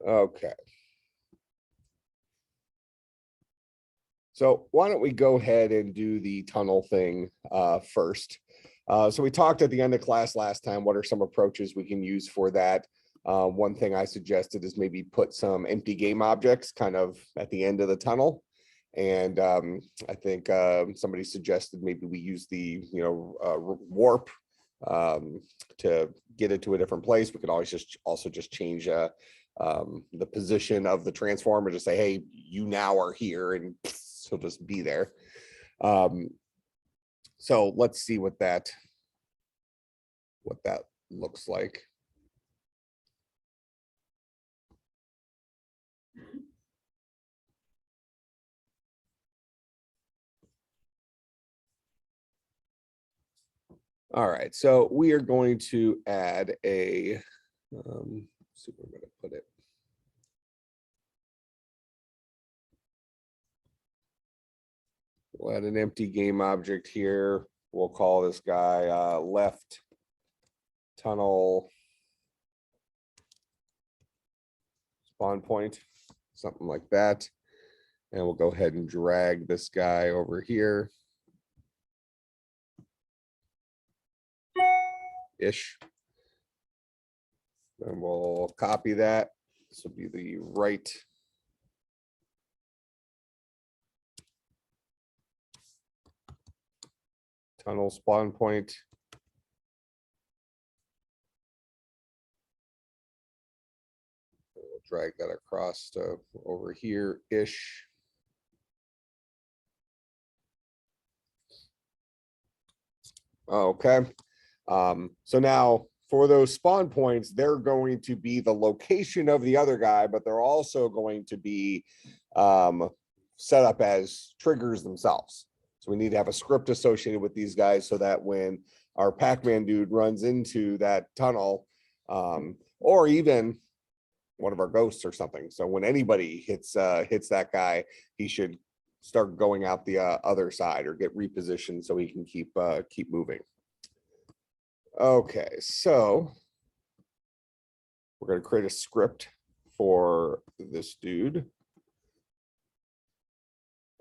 Okay. So why don't we go ahead and do the tunnel thing first. So we talked at the end of class last time, what are some approaches we can use for that? One thing I suggested is maybe put some empty game objects kind of at the end of the tunnel. And I think somebody suggested maybe we use the, warp to get it to a different place. We could always also just change the position of the transformer to say, hey, you now are here, and he'll just be there. So let's see what that looks like. All right, so we are going to add a, see where I'm going to put it. We'll add an empty game object here. We'll call this guy left tunnel spawn point, something like that. And we'll go ahead and drag this guy over here. Ish. And we'll copy that. This will be the right tunnel spawn point. We'll drag that across to over here ish. Okay. So now for those spawn points, they're going to be the location of the other guy, but they're also going to be set up as triggers themselves. So we need to have a script associated with these guys so that when our PacMan dude runs into that tunnel, or even one of our ghosts or something. So when anybody hits that guy, he should start going out the other side or get repositioned so he can keep moving. Okay, so we're going to create a script for this dude.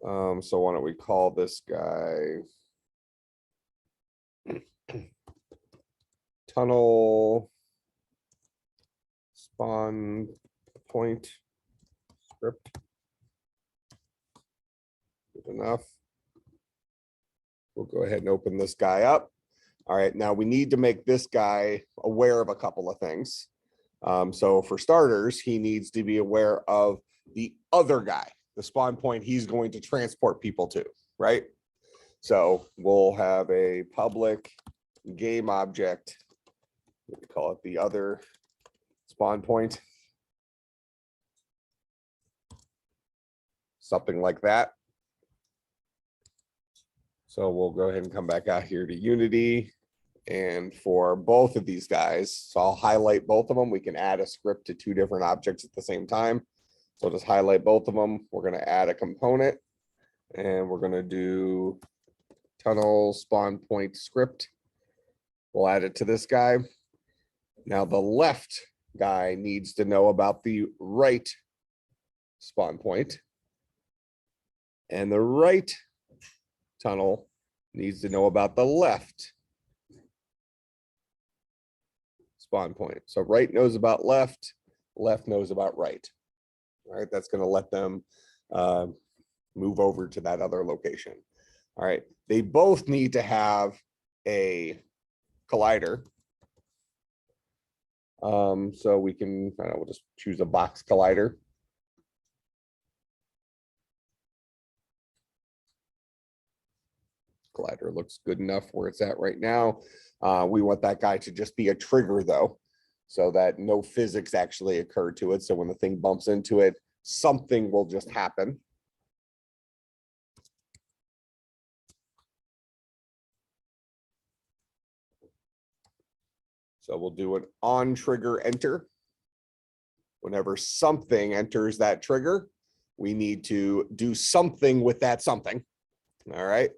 So why don't we call this guy tunnel spawn point script. Good enough. We'll go ahead and open this guy up. All right, now we need to make this guy aware of a couple of things. So for starters, he needs to be aware of the other guy, the spawn point he's going to transport people to, right? So we'll have a public game object. We call it the other spawn point. Something like that. So we'll go ahead and come back out here to Unity. And for both of these guys, so I'll highlight both of them. We can add a script to two different objects at the same time. So just highlight both of them. We're going to add a component and we're going to do tunnel spawn point script. We'll add it to this guy. Now the left guy needs to know about the right spawn point. And the right tunnel needs to know about the left spawn point. So right knows about left, left knows about right. All right, that's going to let them move over to that other location. All right, they both need to have a collider. So we can, I don't know, we'll just choose a box collider. Collider looks good enough where it's at right now. We want that guy to just be a trigger though, so that no physics actually occur to it. So when the thing bumps into it, something will just happen. So we'll do an on trigger enter. Whenever something enters that trigger, we need to do something with that something. All right.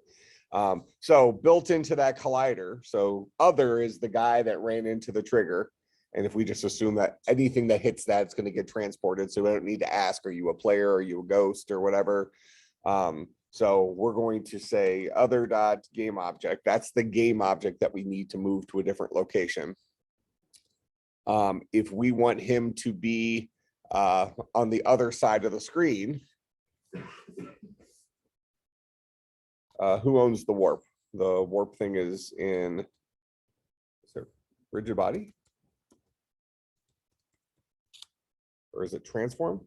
So built into that collider, so other is the guy that ran into the trigger. And if we just assume that anything that hits that, it's going to get transported. So we don't need to ask, are you a player? Are you a ghost or whatever? So we're going to say other dot game object. That's the game object that we need to move to a different location. If we want him to be on the other side of the screen, who owns the warp? The warp thing is there rigid body? Or is it transform?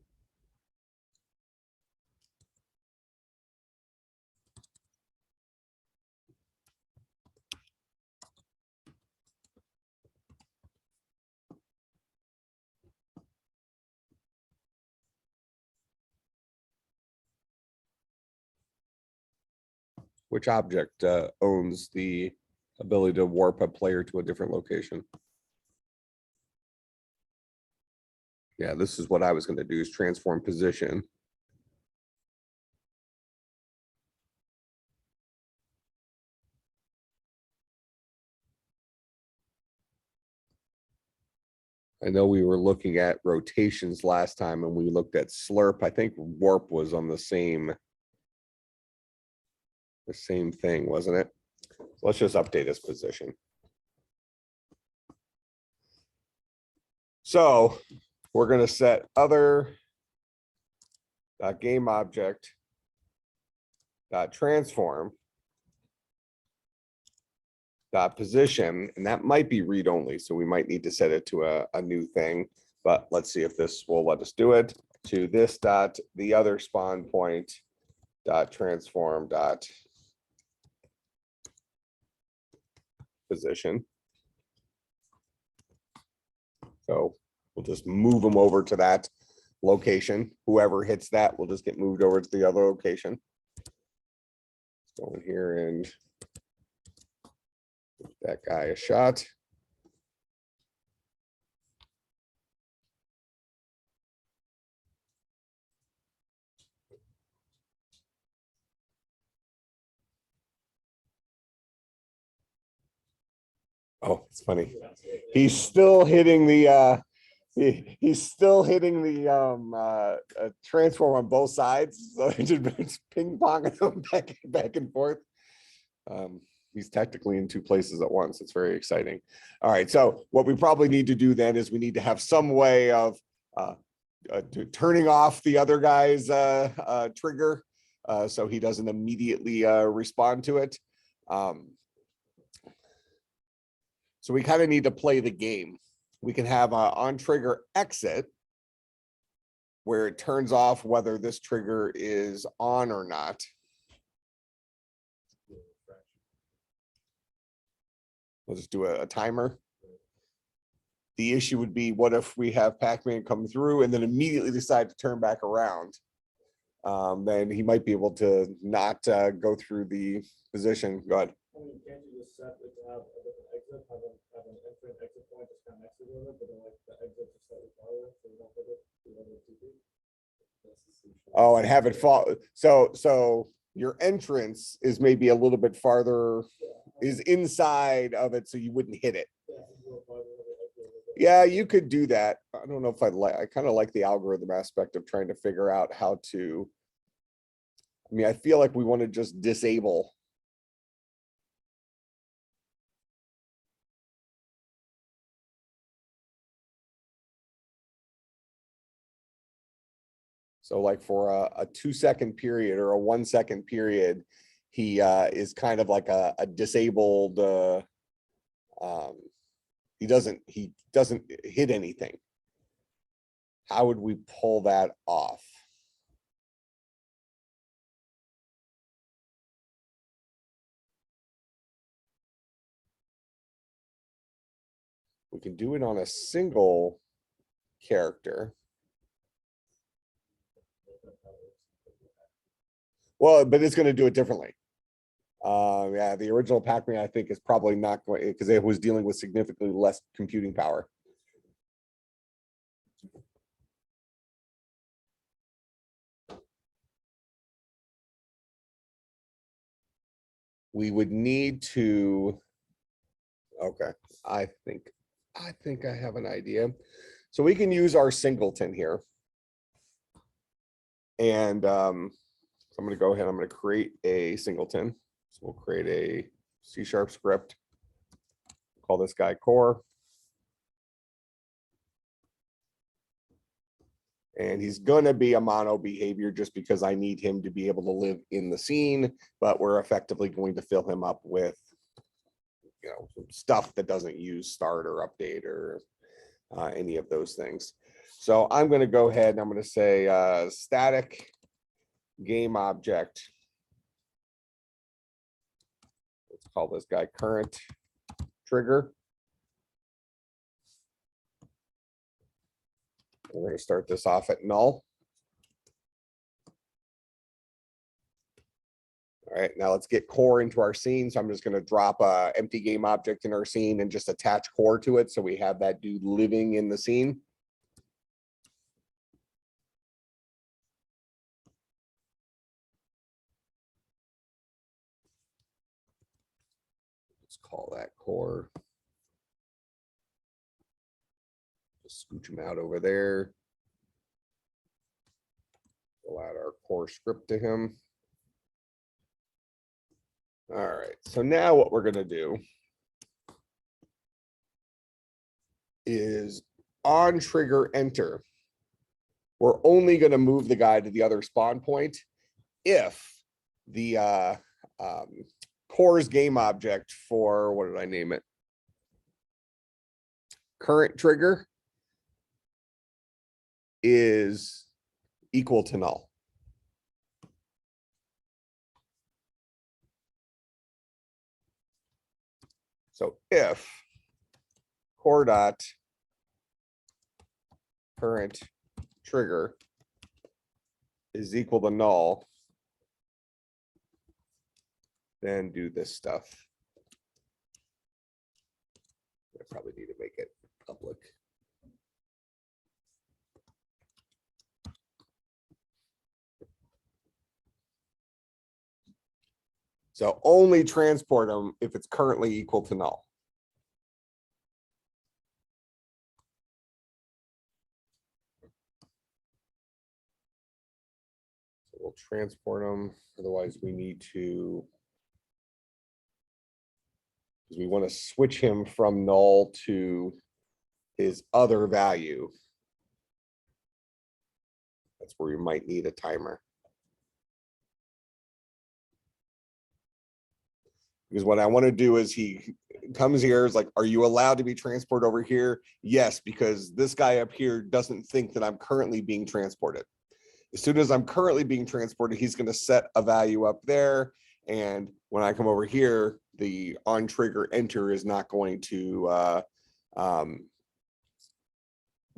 Which object owns the ability to warp a player to a different location? Yeah, this is what I was going to do, is transform position. I know we were looking at rotations last time and we looked at slurp. I think warp was on the same thing, wasn't it? So let's just update his position. So we're going to set other game object transform position, and that might be read only, so we might need to set it to a new thing, but let's see if this will let us do it. To this dot the other spawn point dot transform dot position. So we'll just move them over to that location. Whoever hits that will just get moved over to the other location. Let's go in here and give that guy a shot. Oh, it's funny. He's still hitting the he's still hitting the transform on both sides. So just ping ponging them back and forth. He's technically in two places at once. It's very exciting. All right. So what we probably need to do then is we need to have some way of turning off the other guy's trigger so he doesn't immediately respond to it. So we kind of need to play the game. We can have on trigger exit where it turns off whether this trigger is on or not. We'll just do a timer. The issue would be, what if we have PacMan come through and then immediately decide to turn back around? Then he might be able to not go through the position. Go ahead. I mean, can't you just set it to have a different exit, have an entry and exit point just kind of next to it, but then like the exit just slightly farther, so you don't hit it, you don't hit TP? Oh, and have it fall. So your entrance is maybe a little bit farther, is inside of it, so you wouldn't hit it. Yeah, you could do that. I don't know if I kind of like the algorithm aspect of trying to figure out how to. I mean, I feel like we want to just disable. So like for a 2-second period or a 1-second period, he is kind of like a disabled, he doesn't hit anything. How would we pull that off? We can do it on a single character. Well, but it's going to do it differently. Yeah, the original PacMan, I think, is probably not going, because it was dealing with significantly less computing power. we would need to, okay, I think I have an idea. So we can use our singleton here. And so I'm going to go ahead, I'm going to create a singleton. So we'll create a C# script, call this guy core. And he's going to be a mono behavior just because I need him to be able to live in the scene, but we're effectively going to fill him up with, you know, stuff that doesn't use start or update or any of those things. So I'm going to go ahead and I'm going to say static game object. Let's call this guy current trigger. We're going to start this off at null. All right, now let's get core into our scene. So I'm just going to drop a empty game object in our scene and just attach core to it. So we have that dude living in the scene. Let's call that core. Just scooch him out over there. We'll add our core script to him. All right, so now what we're going to do is on trigger enter. We're only going to move the guy to the other spawn point if the core's game object for, what did I name it? Current trigger is equal to null. So if core dot current trigger is equal to null, then do this stuff. I probably need to make it public. So only transport them if it's currently equal to null. So we'll transport them. Otherwise, we need to, because we want to switch him from null to his other value. That's where we might need a timer. Because what I want to do is he comes here, is like, are you allowed to be transported over here? Yes, because this guy up here doesn't think that I'm currently being transported. As soon as I'm currently being transported, he's going to set a value up there. And when I come over here, the on trigger enter is not going to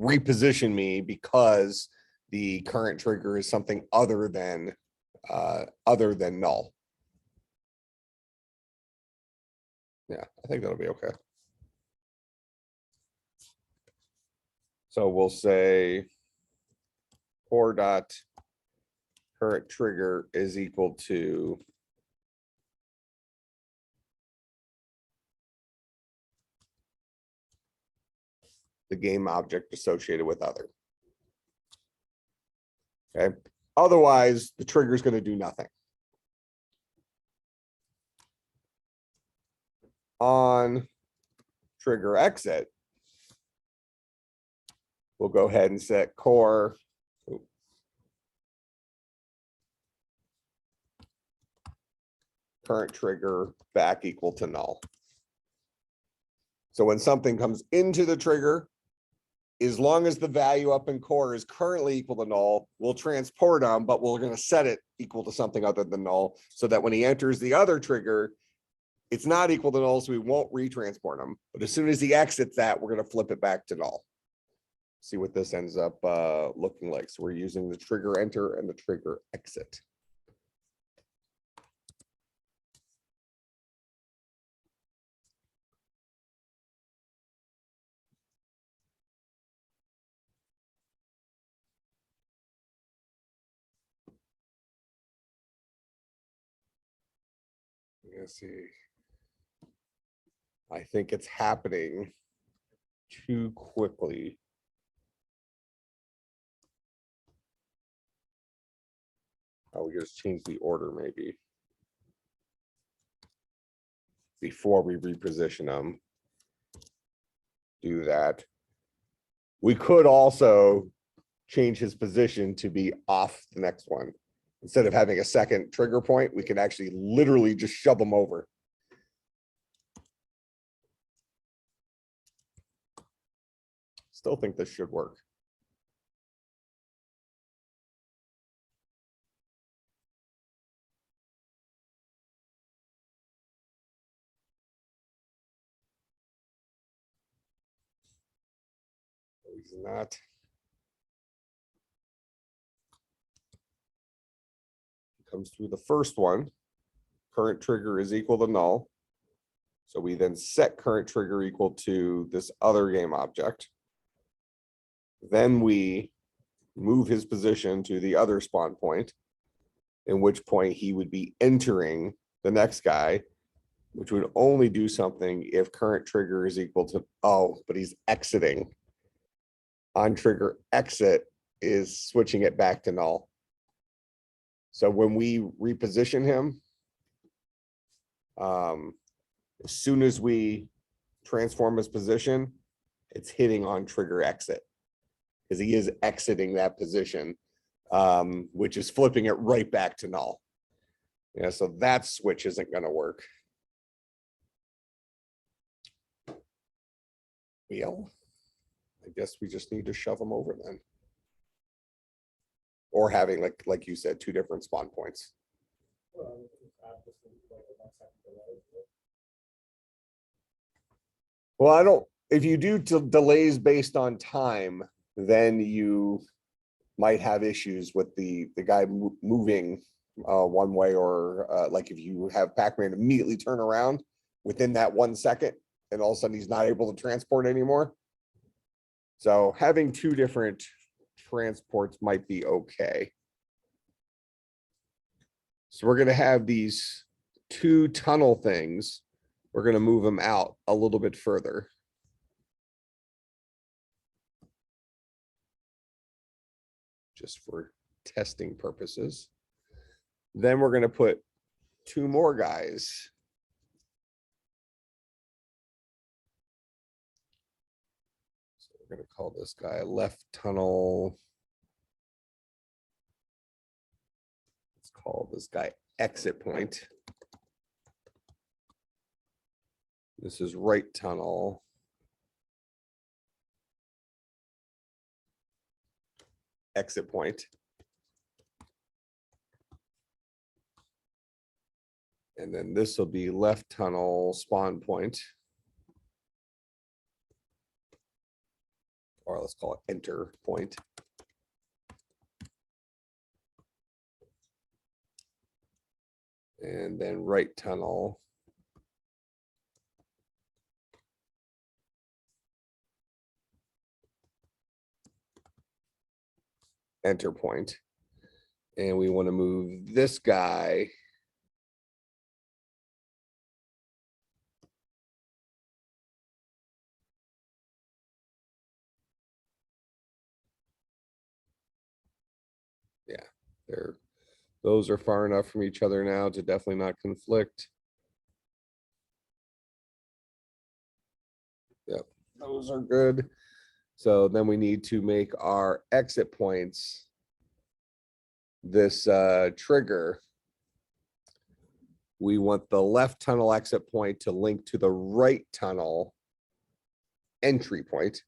reposition me because the current trigger is something other than null. Yeah, I think that'll be okay. So we'll say core dot current trigger is equal to the game object associated with other. Okay. Otherwise, the trigger is going to do nothing. On trigger exit, we'll go ahead and set core current trigger back equal to null. So when something comes into the trigger, as long as the value up in core is currently equal to null, we'll transport them, but we're going to set it equal to something other than null, so that when he enters the other trigger, it's not equal to null, so we won't retransport him. But as soon as he exits that, we're going to flip it back to null. See what this ends up looking like. So we're using the trigger enter and the trigger exit. Let's see. I think it's happening too quickly. Oh, we just change the order maybe. Before we reposition them. Do that. We could also change his position to be off the next one. Instead of having a second trigger point, we can actually literally just shove him over. Still think this should work. He's not. Comes through the first one. Current trigger is equal to null. So we then set current trigger equal to this other game object. Then we move his position to the other spawn point, in which point he would be entering the next guy, which would only do something if current trigger is equal to, oh, but he's exiting. On trigger exit is switching it back to null. So when we reposition him, as soon as we transform his position, it's hitting on trigger exit because he is exiting that position, which is flipping it right back to null. Yeah, so that switch isn't going to work. Well, I guess we just need to shove them over then. Or having, like you said, two different spawn points. Well, I don't, if you do delays based on time, then you might have issues with the guy moving one way, or like if you have PacMan immediately turn around within that 1 second, and all of a sudden he's not able to transport anymore. So having two different transports might be okay. So we're going to have these two tunnel things. We're going to move them out a little bit further. Just for testing purposes. Then we're going to put two more guys. So we're going to call this guy left tunnel. Let's call this guy exit point. This is right tunnel. Exit point. And then this will be left tunnel spawn point. Or let's call it enter point. And then right tunnel. Enter point. And we want to move this guy those are far enough from each other now to definitely not conflict. Yep, those are good. So then we need to make our exit points this trigger. We want the left tunnel exit point to link to the right tunnel entry point.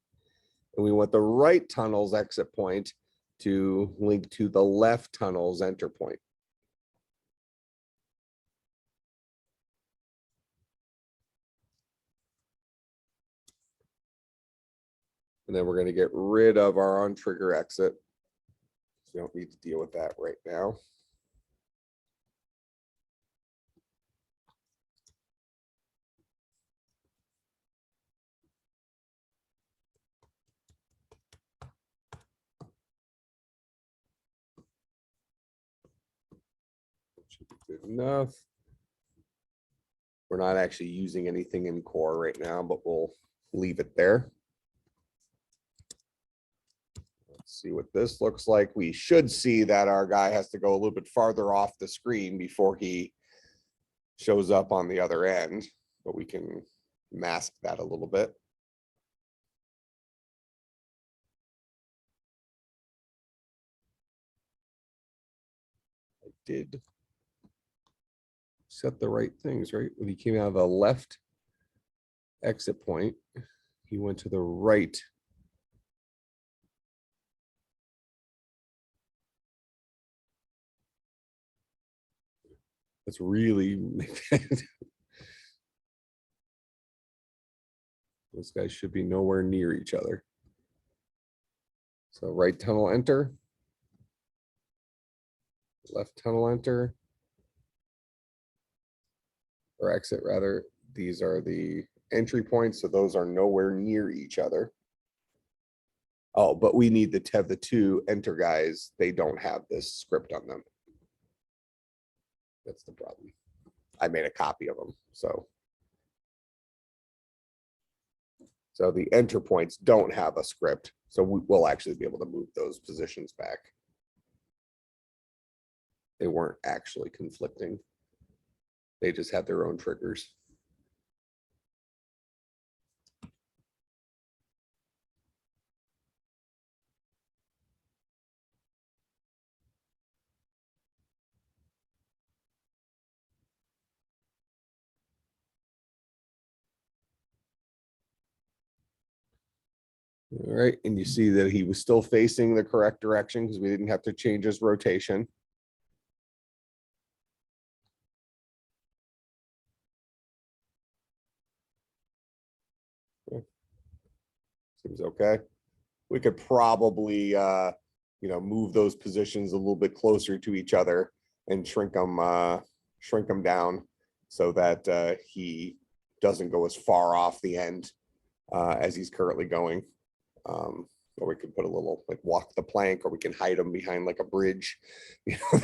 And we want the right tunnel's exit point to link to the left tunnel's enter point. And then we're going to get rid of our on trigger exit. So we don't need to deal with that right now. Should be good enough. We're not actually using anything in core right now, but we'll leave it there. Let's see what this looks like. We should see that our guy has to go a little bit farther off the screen before he shows up on the other end, but we can mask that a little bit. I did set the right things, right? When he came out of the left exit point, he went to the right. That's really those guys should be nowhere near each other. So right tunnel enter, left tunnel enter, or exit rather. These are the entry points, so those are nowhere near each other. Oh, but we need to have the two enter guys. They don't have this script on them. That's the problem. I made a copy of them, so the enter points don't have a script, so we will actually be able to move those positions back. They weren't actually conflicting. They just had their own triggers. All right, and you see that he was still facing the correct direction because we didn't have to change his rotation. Seems okay. We could probably, move those positions a little bit closer to each other and shrink them down so that he doesn't go as far off the end as he's currently going. Or we could put a little like walk the plank, or we can hide him behind like a bridge,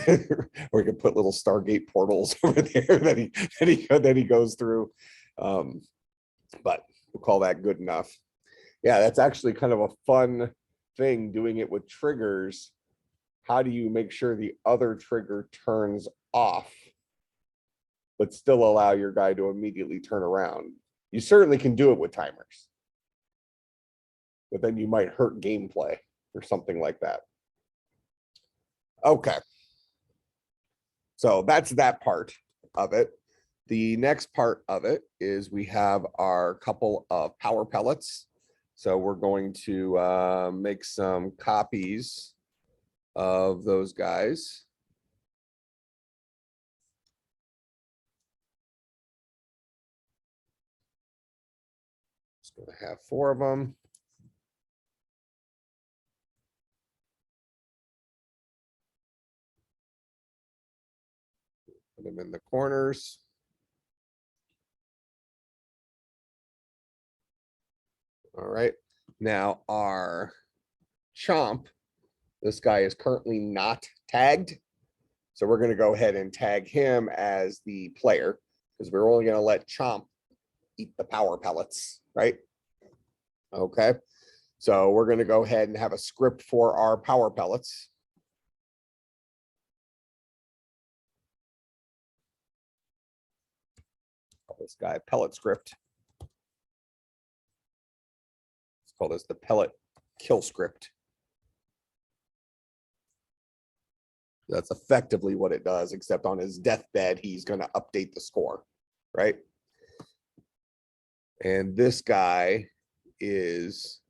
or we could put little Stargate portals over there that he goes through. But we'll call that good enough. Yeah, that's actually kind of a fun thing doing it with triggers. How do you make sure the other trigger turns off, but still allow your guy to immediately turn around? You certainly can do it with timers, but then you might hurt gameplay or something like that. Okay. So that's that part of it. The next part of it is we have our couple of power pellets. So we're going to make some copies of those guys. Just going to have 4 of them. Put them in the corners. All right. Now our chomp, this guy is currently not tagged. So we're going to go ahead and tag him as the player because we're only going to let chomp eat the power pellets, right? Okay. So we're going to go ahead and have a script for our power pellets. Call this guy pellet script. Let's call this the pellet kill script. That's effectively what it does, except on his deathbed, he's going to update the score, right? And this guy is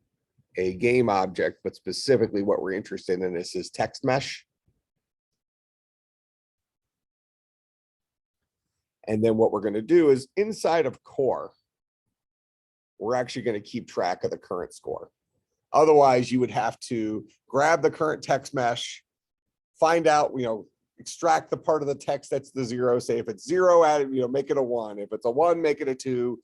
a game object, but specifically what we're interested in is his text mesh. And then what we're going to do is inside of core, we're actually going to keep track of the current score. Otherwise, you would have to grab the current text mesh, find out, extract the part of the text that's the 0. Say if it's 0, add, make it a 1. If it's a 1, make it a 2.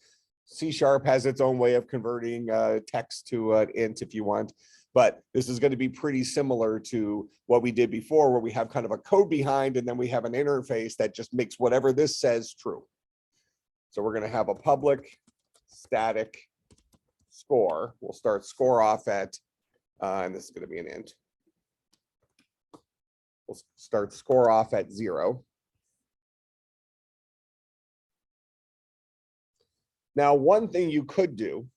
C# has its own way of converting text to an int if you want. But this is going to be pretty similar to what we did before, where we have kind of a code behind, and then we have an interface that just makes whatever this says true. So we're going to have a public static score. We'll start score off at, and this is going to be an int. We'll start score off at 0. Now, one thing you could do,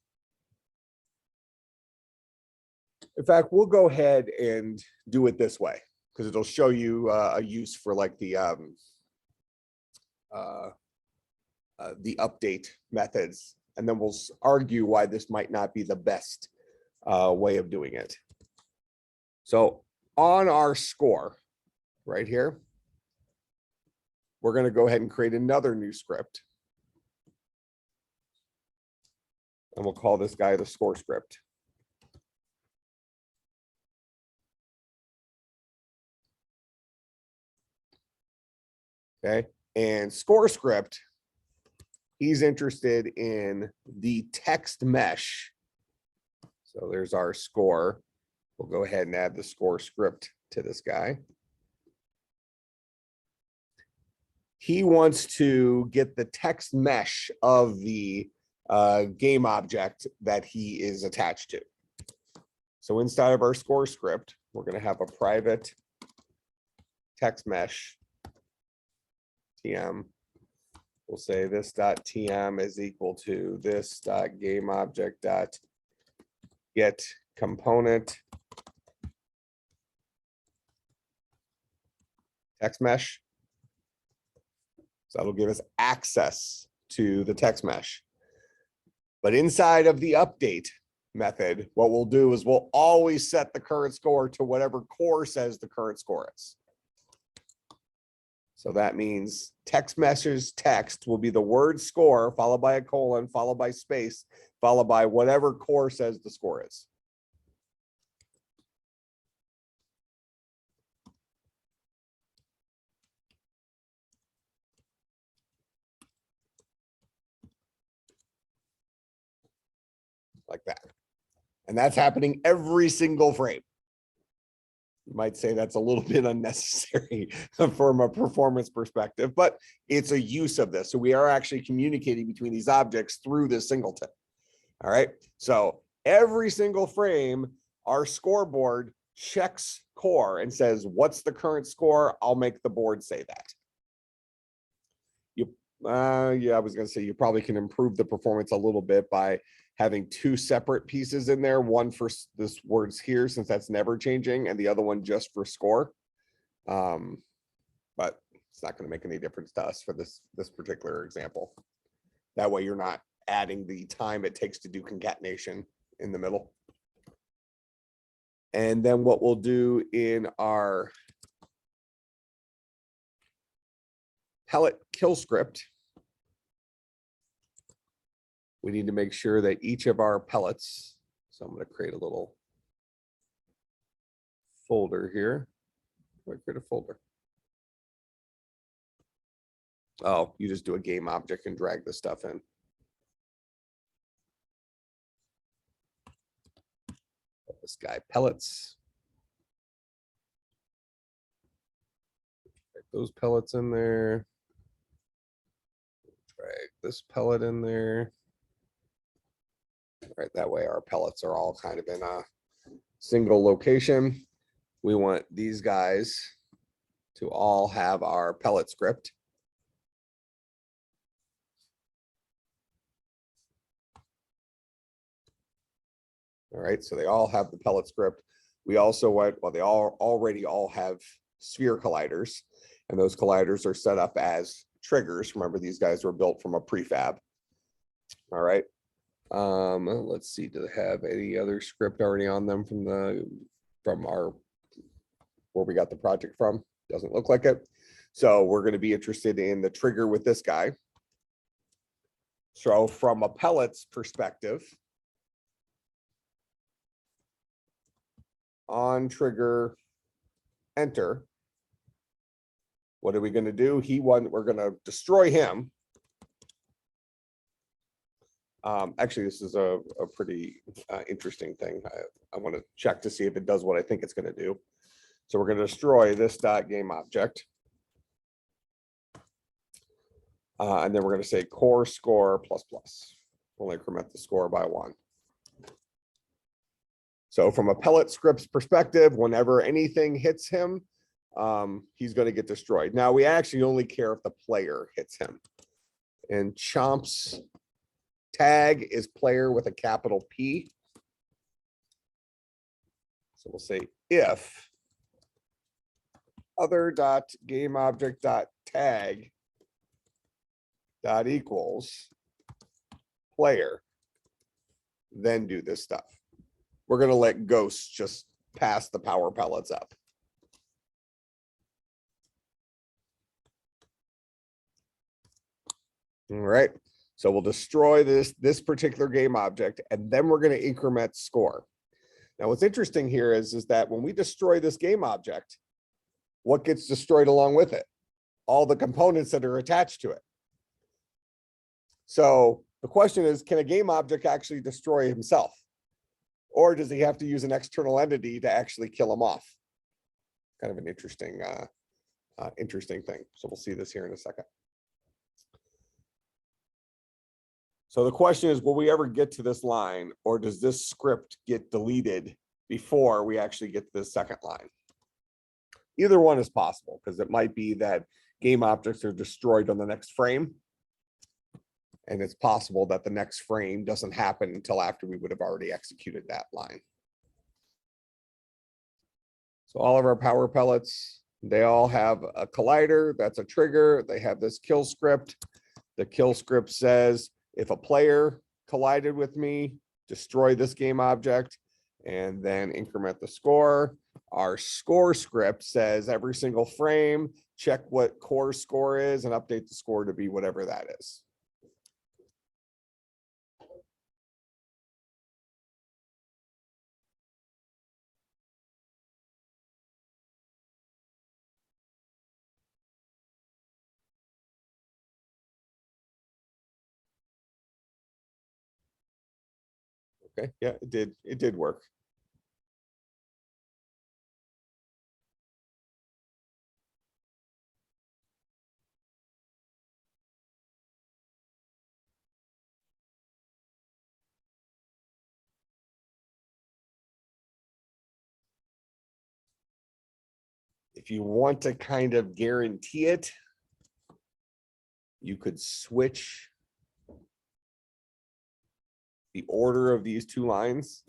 in fact, we'll go ahead and do it this way because it'll show you a use for like the update methods, and then we'll argue why this might not be the best way of doing it. So on our score right here, we're going to go ahead and create another new script. And we'll call this guy the score script. Okay, and score script, he's interested in the text mesh. So there's our score. We'll go ahead and add the score script to this guy. He wants to get the text mesh of the game object that he is attached to. So inside of our score script, we're going to have a private text mesh TM. We'll say this dot TM is equal to this dot game object dot get component text mesh. So that'll give us access to the text mesh. But inside of the update method, what we'll do is we'll always set the current score to whatever core says the current score is. So that means text message text will be the word score followed by a colon, followed by space, followed by whatever core says the score is. Like that. And that's happening every single frame. You might say that's a little bit unnecessary from a performance perspective, but it's a use of this. So we are actually communicating between these objects through this singleton. All right. So every single frame, our scoreboard checks core and says, what's the current score? I'll make the board say that. Yeah, I was going to say you probably can improve the performance a little bit by having two separate pieces in there, one for this words here, since that's never changing, and the other one just for score. But it's not going to make any difference to us for this particular example. That way you're not adding the time it takes to do concatenation in the middle. And then what we'll do in our Pellet kill script, we need to make sure that each of our pellets, so I'm going to create a little folder here. Where create a folder? Oh, you just do a game object and drag this stuff in. This guy pellets. Drag those pellets in there. Drag this pellet in there. Right, that way our pellets are all kind of in a single location. We want these guys to all have our pellet script. All right, so they all have the pellet script. We also want, well, they already all have sphere colliders, and those colliders are set up as triggers. Remember, these guys were built from a prefab. All right. Let's see, do they have any other script already on them from our where we got the project from? Doesn't look like it. So we're going to be interested in the trigger with this guy. So from a pellets perspective, on trigger enter, what are we going to do? We're going to destroy him. Actually, this is a pretty interesting thing. I want to check to see if it does what I think it's going to do. So we're going to destroy this dot game object. And then we're going to say core score plus plus. We'll increment the score by 1. So from a Pellet script's perspective, whenever anything hits him, he's going to get destroyed. Now, we actually only care if the player hits him. And Chomp's tag is player with a capital P. So we'll say if other dot game object dot tag dot equals player, then do this stuff. We're going to let ghosts just pass the power pellets up. All right. So we'll destroy this particular game object, and then we're going to increment score. Now, what's interesting here is that when we destroy this game object, what gets destroyed along with it? All the components that are attached to it. So the question is, can a game object actually destroy himself? Or does he have to use an external entity to actually kill him off? Kind of an interesting thing. So we'll see this here in a second. So the question is, will we ever get to this line, or does this script get deleted before we actually get to the second line? Either one is possible, because it might be that game objects are destroyed on the next frame. And it's possible that the next frame doesn't happen until after we would have already executed that line. So all of our power pellets, they all have a collider. That's a trigger. They have this kill script. The kill script says, if a player collided with me, destroy this game object, and then increment the score. Our score script says every single frame, check what core score is and update the score to be whatever that is. Okay, yeah, it did work. If you want to kind of guarantee it, you could switch the order of these two lines,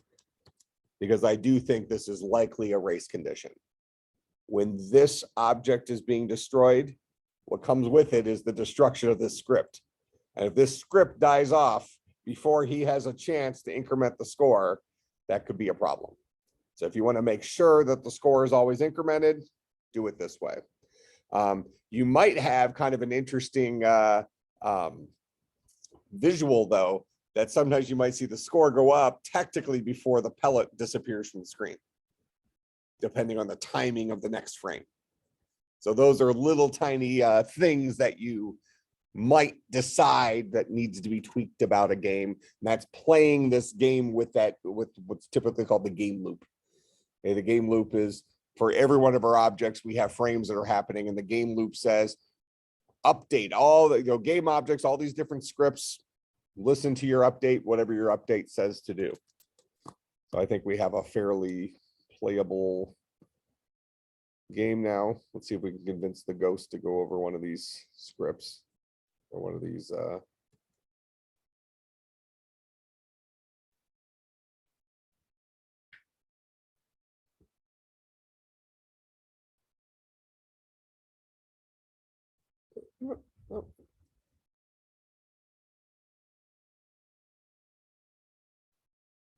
because I do think this is likely a race condition. When this object is being destroyed, what comes with it is the destruction of this script. And if this script dies off before he has a chance to increment the score, that could be a problem. So if you want to make sure that the score is always incremented, do it this way. You might have kind of an interesting visual, though, that sometimes you might see the score go up tactically before the pellet disappears from the screen, depending on the timing of the next frame. So those are little tiny things that you might decide that needs to be tweaked about a game. And that's playing this game with what's typically called the game loop. Okay, the game loop is for every one of our objects, we have frames that are happening, and the game loop says, update all the game objects, all these different scripts, listen to your update, whatever your update says to do. So I think we have a fairly playable game now. Let's see if we can convince the ghost to go over one of these scripts or one of these oh.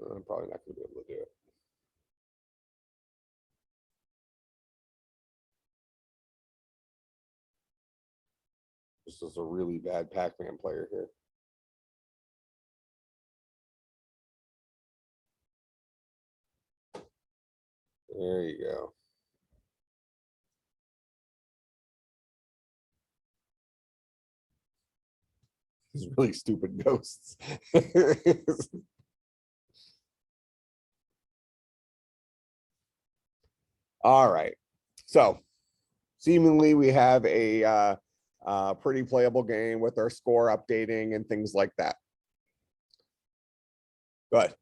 I'm probably not going to be able to do it. This is a really bad PacMan player here. There you go. These really stupid ghosts. All right. So seemingly we have a Pretty playable game with our score updating and things like that. Go ahead.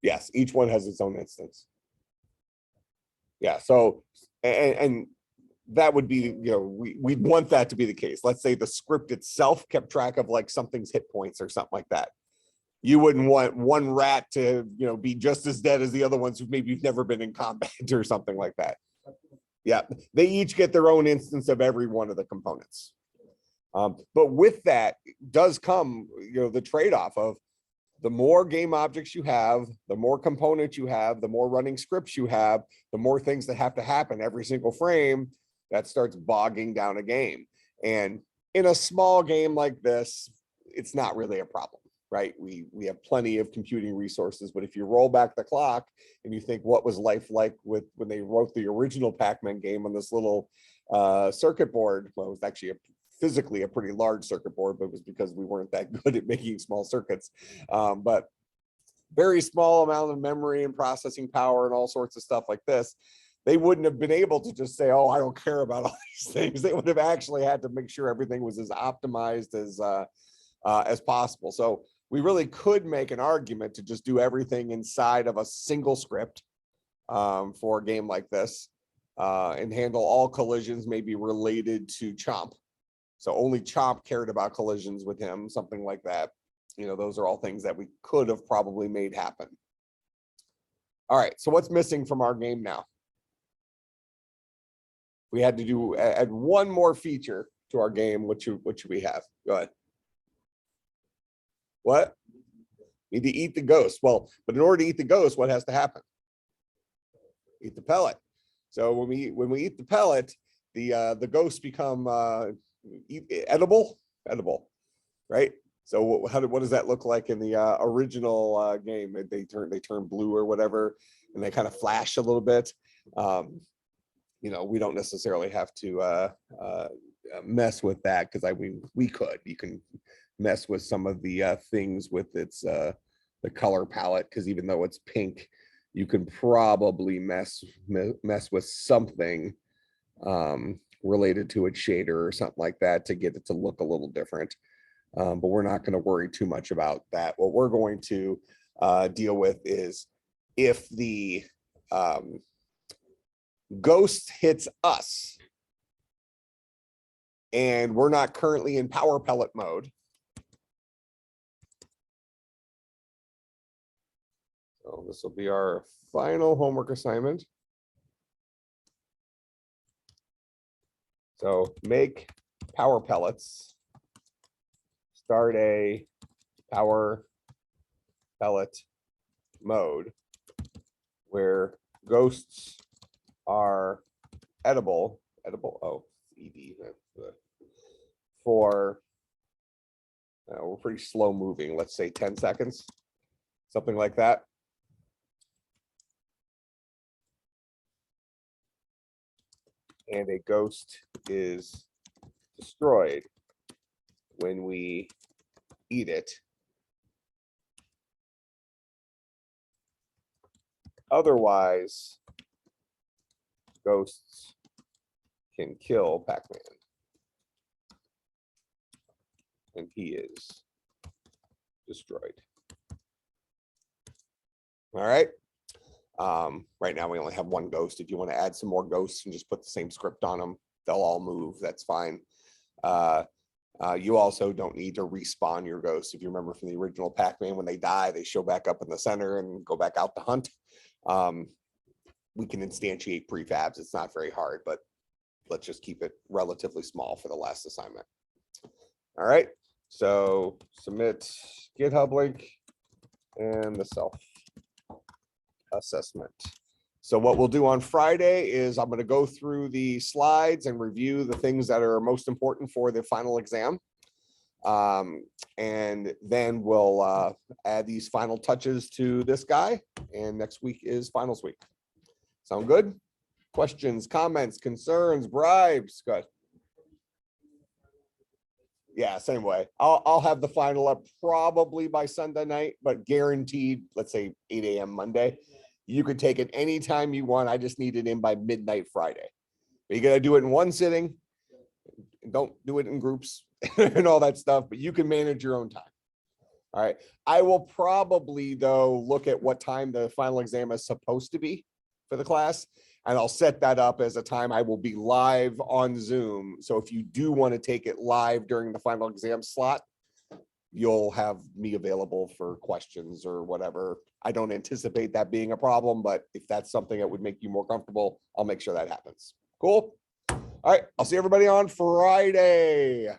Yes, each one has its own instance. Yeah, so and that would be, you know, we'd want that to be the case. Let's say the script itself kept track of like something's hit points or something like that. You wouldn't want one rat to, you know, be just as dead as the other ones who maybe you've never been in combat or something like that. Yeah, they each get their own instance of every one of the components. But with that does come, you know, the trade-off of the more game objects you have, the more components you have, the more running scripts you have, the more things that have to happen every single frame, that starts bogging down a game. And in a small game like this, it's not really a problem, right? We have plenty of computing resources, but if you roll back the clock and you think what was life like with when they wrote the original PacMan game on this little circuit board, well, it was actually physically a pretty large circuit board, but it was because we weren't that good at making small circuits. But very small amount of memory and processing power and all sorts of stuff like this. They wouldn't have been able to just say, oh, I don't care about all these things. They would have actually had to make sure everything was as optimized as possible. So we really could make an argument to just do everything inside of a single script for a game like this and handle all collisions maybe related to Chomp. So only Chomp cared about collisions with him, something like that. You know, those are all things that we could have probably made happen. All right, so what's missing from our game now? We had to add one more feature to our game. What should we have? Go ahead. What? Need to eat the ghost. Well, but in order to eat the ghost, what has to happen? Eat the pellet. So when we eat the pellet, the ghosts become edible, right? So what does that look like in the original game? They turn blue or whatever, and they kind of flash a little bit. You know, we don't necessarily have to mess with that because we could. You can mess with some of the things with its the color palette, because even though it's pink, you can probably mess with something related to its shader or something like that to get it to look a little different. But we're not going to worry too much about that. What we're going to deal with is if the ghost hits us and we're not currently in power pellet mode. So this will be our final homework assignment. So make power pellets, start a power pellet mode where ghosts are edible, oh, ED, for, we're pretty slow moving, let's say 10 seconds, something like that. And a ghost is destroyed when we eat it. Otherwise, ghosts can kill PacMan. And he is destroyed. All right. Right now we only have one ghost. If you want to add some more ghosts and just put the same script on them, they'll all move. That's fine. You also don't need to respawn your ghosts. If you remember from the original PacMan, when they die, they show back up in the center and go back out to hunt. We can instantiate prefabs. It's not very hard, but let's just keep it relatively small for the last assignment. All right. So submit GitHub link and the self assessment. So what we'll do on Friday is I'm going to go through the slides and review the things that are most important for the final exam. And then we'll add these final touches to this guy. And next week is finals week. Sound good? Questions, comments, concerns, bribes? Good. Yeah, same way. I'll have the final up probably by Sunday night, but guaranteed, let's say 8 a.m. Monday. You could take it anytime you want. I just need it in by midnight Friday. But you gotta do it in one sitting. Don't do it in groups and all that stuff, but you can manage your own time. All right. I will probably though look at what time the final exam is supposed to be for the class. And I'll set that up as a time I will be live on Zoom. So if you do want to take it live during the final exam slot, you'll have me available for questions or whatever. I don't anticipate that being a problem, but if that's something that would make you more comfortable, I'll make sure that happens. Cool. All right. I'll see everybody on Friday.